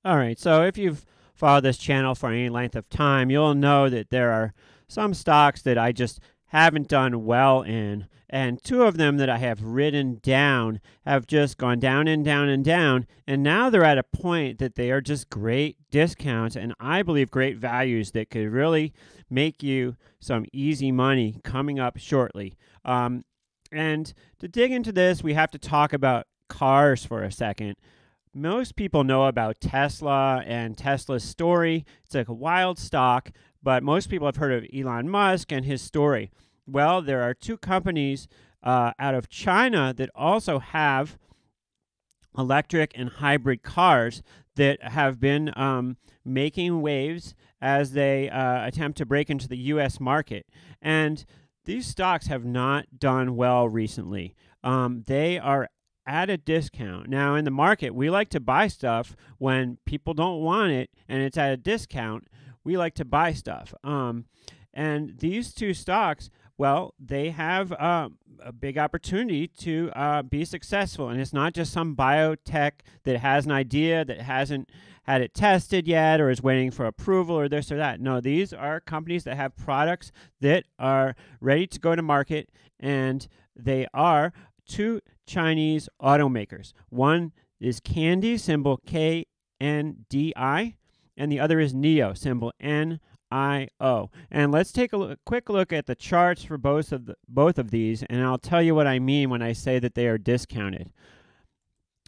All right, so if you've followed this channel for any length of time, you'll know that there are some stocks that I just haven't done well in, and two of them that I have written down have just gone down and down and down, and now they're at a point that they are just great discounts, and I believe great values that could really make you some easy money coming up shortly. And to dig into this, we have to talk about cars for a second. Most people know about Tesla and Tesla's story. It's like a wild stock, but most people have heard of Elon Musk and his story. Well, there are two companies out of China that also have electric and hybrid cars that have been making waves as they attempt to break into the U.S. market. And these stocks have not done well recently. They are at a discount. Now, in the market, we like to buy stuff when people don't want it and it's at a discount. We like to buy stuff. And these two stocks, well, they have a big opportunity to be successful. And it's not just some biotech that has an idea that hasn't had it tested yet or is waiting for approval or this or that. No, these are companies that have products that are ready to go to market, and they are two Chinese automakers. One is Kandi, symbol KNDI, and the other is NIO, symbol NIO. And let's take a quick look at the charts for both of these, and I'll tell you what I mean when I say that they are discounted.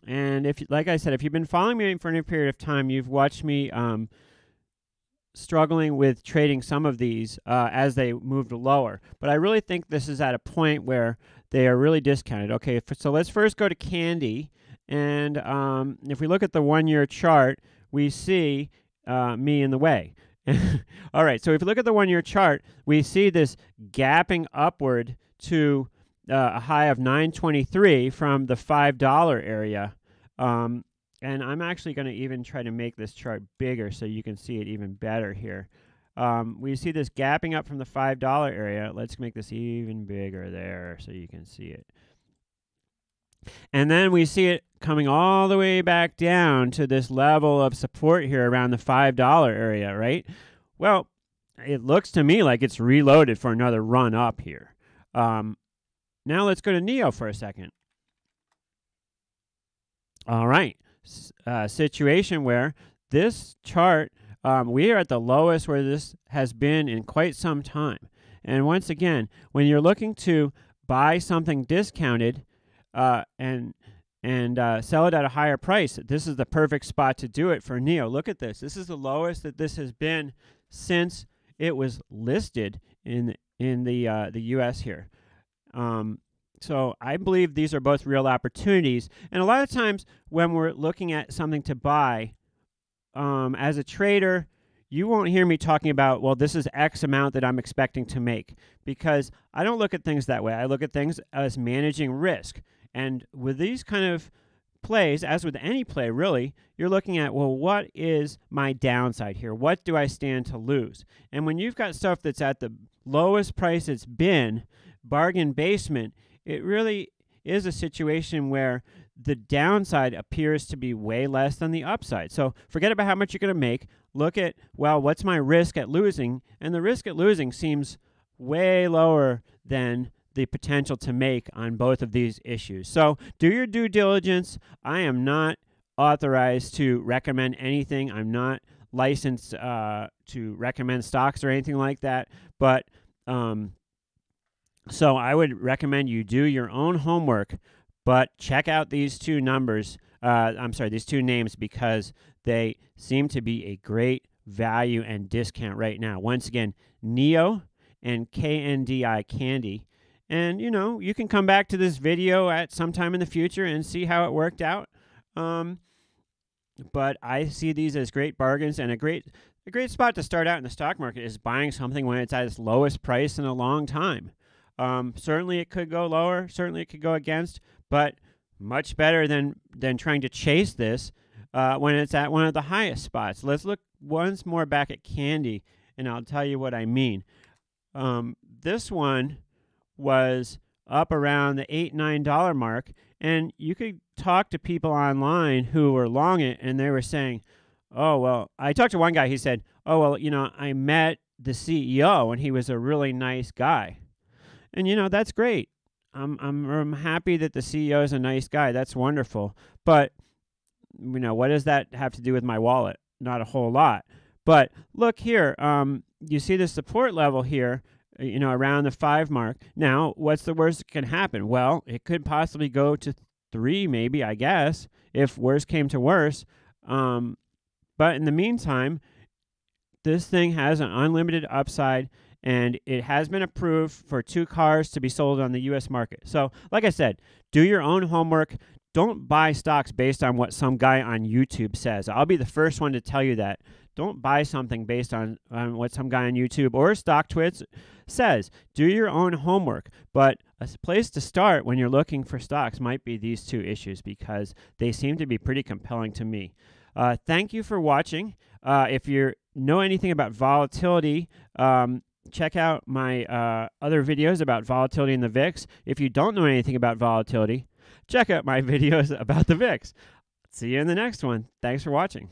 And if, like I said, if you've been following me for any period of time, you've watched me struggling with trading some of these as they moved lower. But I really think this is at a point where they are really discounted. Okay, so let's first go to Kandi. And if we look at the 1-year chart, we see me in the way. All right, so if you look at the 1-year chart, we see this gapping upward to a high of 923 from the $5 area. And I'm actually going to even try to make this chart bigger so you can see it even better here. We see this gapping up from the $5 area. Let's make this even bigger there so you can see it. And then we see it coming all the way back down to this level of support here around the $5 area, right? Well, it looks to me like it's reloaded for another run up here. Now let's go to NIO for a second. All right. Situation where this chart, we are at the lowest where this has been in quite some time. And once again, when you're looking to buy something discounted and sell it at a higher price, this is the perfect spot to do it for NIO. Look at this. This is the lowest that this has been since it was listed in the U.S. here. So I believe these are both real opportunities. And a lot of times when we're looking at something to buy, as a trader, you won't hear me talking about, well, this is X amount that I'm expecting to make, because I don't look at things that way. I look at things as managing risk. And with these kind of plays, as with any play really, you're looking at, well, what is my downside here? What do I stand to lose? And when you've got stuff that's at the lowest price it's been, bargain basement, it really is a situation where the downside appears to be way less than the upside. So forget about how much you're going to make. Look at, well, what's my risk at losing? And the risk at losing seems way lower than the potential to make on both of these issues. So do your due diligence. I am not authorized to recommend anything. I'm not licensed to recommend stocks or anything like that. But so I would recommend you do your own homework, but check out these two numbers. These two names, because they seem to be a great value and discount right now. Once again, NIO and KNDI, Kandi. And, you know, you can come back to this video at some time in the future and see how it worked out. But I see these as great bargains, and a great spot to start out in the stock market is buying something when it's at its lowest price in a long time. Certainly it could go lower, certainly it could go against, but much better than trying to chase this when it's at one of the highest spots. Let's look once more back at Kandi, and I'll tell you what I mean. This one was up around the $8-9 mark, and you could talk to people online who were long it, and they were saying, oh, well, I talked to one guy. He said, oh, well, I met the CEO and he was a really nice guy. And, that's great. I'm happy that the CEO is a nice guy. That's wonderful. But, what does that have to do with my wallet? Not a whole lot. But look here. You see the support level here, around the 5 mark. Now, what's the worst that can happen? Well, it could possibly go to 3, maybe, I guess, if worse came to worse. But in the meantime, this thing has an unlimited upside, and it has been approved for 2 cars to be sold on the U.S. market. So, like I said, do your own homework. Don't buy stocks based on what some guy on YouTube says. I'll be the first one to tell you that. Don't buy something based on what some guy on YouTube or StockTwits says. Do your own homework. But a place to start when you're looking for stocks might be these 2 issues because they seem to be pretty compelling to me. Thank you for watching. If you know anything about volatility, check out my other videos about volatility in the VIX. If you don't know anything about volatility, check out my videos about the VIX. See you in the next one. Thanks for watching.